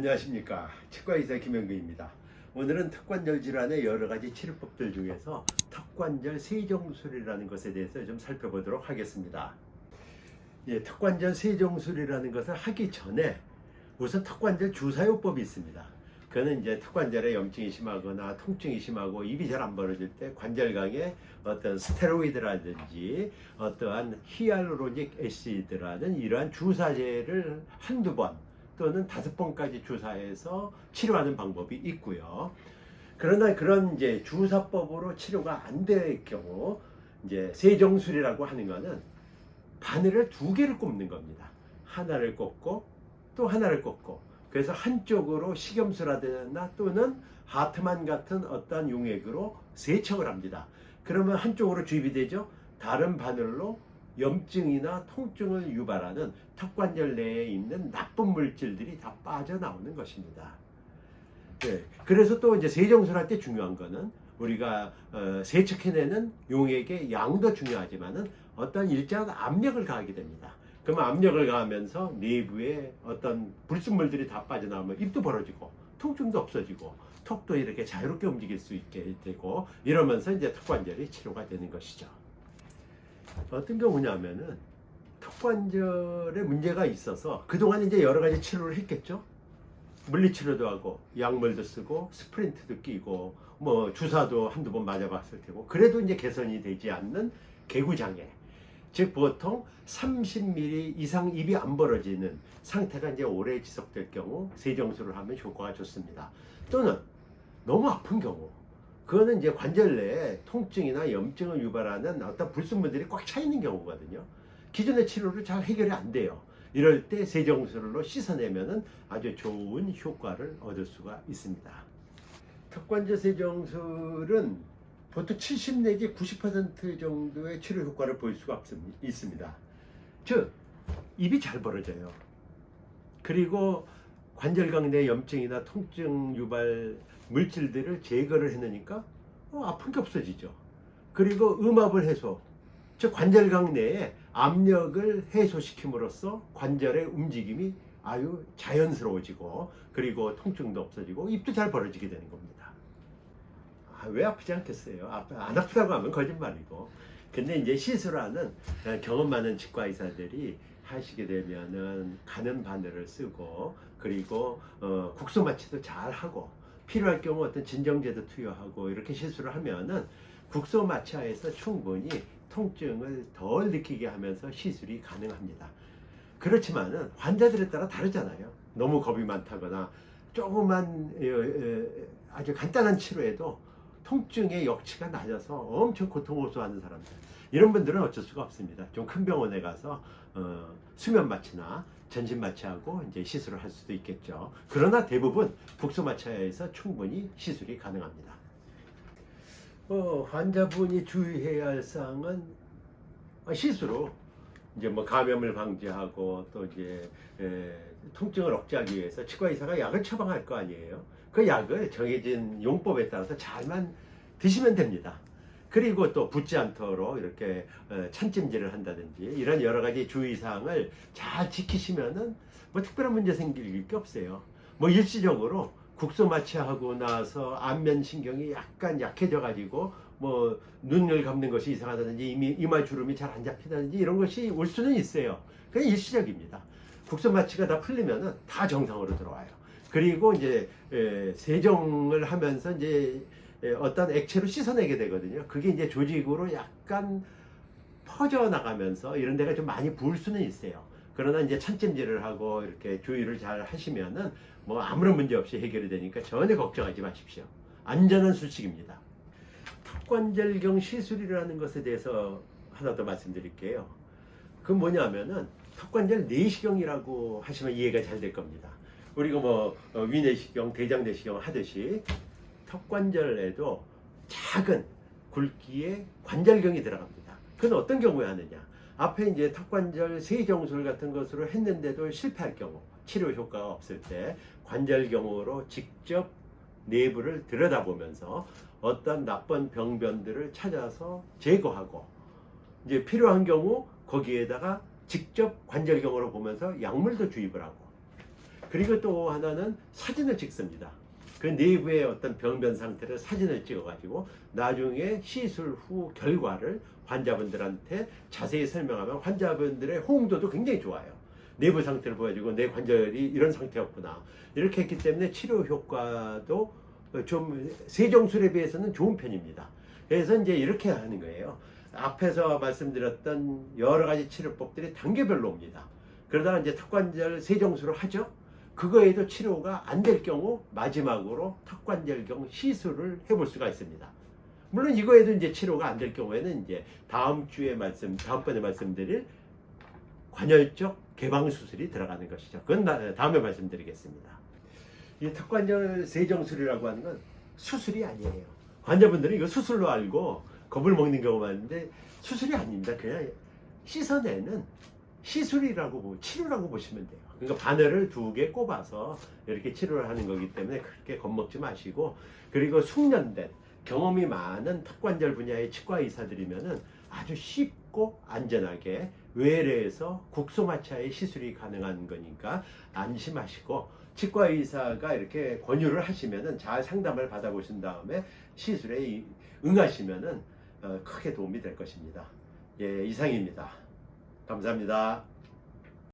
안녕하십니까. 치과의사 김영규입니다. 오늘은 턱관절 질환의 여러가지 치료법들 중에서 턱관절 세정술이라는 것에 대해서 좀 살펴보도록 하겠습니다. 턱관절 세정술이라는 것을 하기 전에 우선 턱관절 주사요법이 있습니다. 그거는 이제 턱관절에 염증이 심하거나 통증이 심하고 입이 잘 안 벌어질 때 관절강에 어떤 스테로이드라든지 어떠한 히알루로닉 애시드라는 이러한 주사제를 한두 번 또는 5번까지 주사해서 치료하는 방법이 있고요. 그러나 그런 이제 주사법으로 치료가 안 될 경우 이제 세정술이라고 하는 것은 바늘을 2개를 꼽는 겁니다. 하나를 꼽고 또 하나를 꼽고, 그래서 한쪽으로 식염수라든가 또는 하트만 같은 어떤 용액으로 세척을 합니다. 그러면 한쪽으로 주입이 되죠. 다른 바늘로 염증이나 통증을 유발하는 턱관절 내에 있는 나쁜 물질들이 다 빠져나오는 것입니다. 그래서 또 이제 세정술 할 때 중요한 거는 우리가 세척해내는 용액의 양도 중요하지만은 어떤 일정한 압력을 가하게 됩니다. 그러면 압력을 가하면서 내부에 어떤 불순물들이 다 빠져나오면 입도 벌어지고 통증도 없어지고 턱도 이렇게 자유롭게 움직일 수 있게 되고, 이러면서 이제 턱관절이 치료가 되는 것이죠. 어떤 경우냐면은 턱관절에 문제가 있어서 그동안 이제 여러 가지 치료를 했겠죠. 물리치료도 하고 약물도 쓰고 스프린트도 끼고 뭐 주사도 한두 번 맞아봤을 테고, 그래도 이제 개선이 되지 않는 개구장애, 즉 보통 30mm 이상 입이 안 벌어지는 상태가 이제 오래 지속될 경우 세정술을 하면 효과가 좋습니다. 또는 너무 아픈 경우, 그거는 이제 관절 내에 통증이나 염증을 유발하는 어떤 불순물들이 꽉 차 있는 경우거든요. 기존의 치료를 잘 해결이 안 돼요. 이럴 때 세정술로 씻어내면은 아주 좋은 효과를 얻을 수가 있습니다. 턱관절 세정술은 보통 70 내지 90% 정도의 치료 효과를 보일 수가 있습니다. 즉, 입이 잘 벌어져요. 그리고 관절강 내 염증이나 통증 유발 물질들을 제거를 해내니까 아픈 게 없어지죠. 그리고 음압을 해소, 즉 관절강 내에 압력을 해소시킴으로써 관절의 움직임이 아주 자연스러워지고, 그리고 통증도 없어지고 입도 잘 벌어지게 되는 겁니다. 왜 아프지 않겠어요? 안 아프다고 하면 거짓말이고. 근데 이제 시술하는 경험 많은 치과 의사들이 하시게 되면은 가는 바늘을 쓰고, 그리고 국소 마취도 잘 하고, 필요할 경우 어떤 진정제도 투여하고 이렇게 시술을 하면은 국소 마취하에서 충분히 통증을 덜 느끼게 하면서 시술이 가능합니다. 그렇지만은 환자들에 따라 다르잖아요. 너무 겁이 많다거나 조그만 아주 간단한 치료에도 통증의 역치가 낮아서 엄청 고통을 호소하는 사람들, 이런 분들은 어쩔 수가 없습니다. 좀 큰 병원에 가서 수면 마취나 전신 마취하고 이제 시술을 할 수도 있겠죠. 그러나 대부분 국소 마취에서 충분히 시술이 가능합니다. 환자분이 주의해야 할 사항은 시술로 이제 뭐 감염을 방지하고 또 이제 통증을 억제하기 위해서 치과 의사가 약을 처방할 거 아니에요. 그 약을 정해진 용법에 따라서 잘만 드시면 됩니다. 그리고 또 붓지 않도록 이렇게 찬찜질을 한다든지 이런 여러 가지 주의사항을 잘 지키시면은 뭐 특별한 문제 생길 게 없어요. 뭐 일시적으로 국소 마취하고 나서 안면신경이 약간 약해져 가지고 뭐 눈을 감는 것이 이상하다든지 이마 주름이 잘 안 잡히다든지 이런 것이 올 수는 있어요. 그냥 일시적입니다. 국소 마취가 다 풀리면은 다 정상으로 들어와요. 그리고 이제 세정을 하면서 이제 어떤 액체로 씻어내게 되거든요. 그게 이제 조직으로 약간 퍼져 나가면서 이런 데가 좀 많이 부을 수는 있어요. 그러나 이제 찬찜질을 하고 이렇게 주의를 잘 하시면은 뭐 아무런 문제 없이 해결이 되니까 전혀 걱정하지 마십시오. 안전한 수칙입니다. 턱관절경 시술이라는 것에 대해서 하나 더 말씀드릴게요. 그건 뭐냐면은 턱관절 내시경이라고 하시면 이해가 잘 될 겁니다. 우리가 뭐 위내시경, 대장내시경 하듯이 턱관절에도 작은 굵기의 관절경이 들어갑니다. 그건 어떤 경우에 하느냐? 앞에 이제 턱관절 세정술 같은 것으로 했는데도 실패할 경우, 치료 효과가 없을 때 관절경으로 직접 내부를 들여다보면서 어떤 나쁜 병변들을 찾아서 제거하고, 이제 필요한 경우 거기에다가 직접 관절경으로 보면서 약물도 주입을 하고, 그리고 또 하나는 사진을 찍습니다. 그 내부의 어떤 병변 상태를 사진을 찍어가지고 나중에 시술 후 결과를 환자분들한테 자세히 설명하면 환자분들의 호응도도 굉장히 좋아요. 내부 상태를 보여주고 내 관절이 이런 상태였구나. 이렇게 했기 때문에 치료 효과도 좀 세정술에 비해서는 좋은 편입니다. 그래서 이제 이렇게 하는 거예요. 앞에서 말씀드렸던 여러 가지 치료법들이 단계별로 옵니다. 그러다가 이제 턱관절 세정술을 하죠. 그거에도 치료가 안 될 경우 마지막으로 턱관절경 시술을 해볼 수가 있습니다. 물론 이거에도 이제 치료가 안 될 경우에는 이제 다음번에 말씀드릴 관절적 개방 수술이 들어가는 것이죠. 그건 다음에 말씀드리겠습니다. 이 턱관절 세정술이라고 하는 건 수술이 아니에요. 환자분들은 이거 수술로 알고 겁을 먹는 경우가 많은데 수술이 아닙니다. 그냥 씻어내는 시술이라고 치료라고 보시면 돼요. 그러니까 바늘을 2개 꼽아서 이렇게 치료를 하는 거기 때문에 그렇게 겁먹지 마시고, 그리고 숙련된 경험이 많은 턱관절 분야의 치과 의사들이면은 아주 쉽고 안전하게 외래에서 국소마취의 시술이 가능한 거니까 안심하시고, 치과 의사가 이렇게 권유를 하시면은 잘 상담을 받아보신 다음에 시술에 응하시면은 크게 도움이 될 것입니다. 예, 이상입니다. 감사합니다.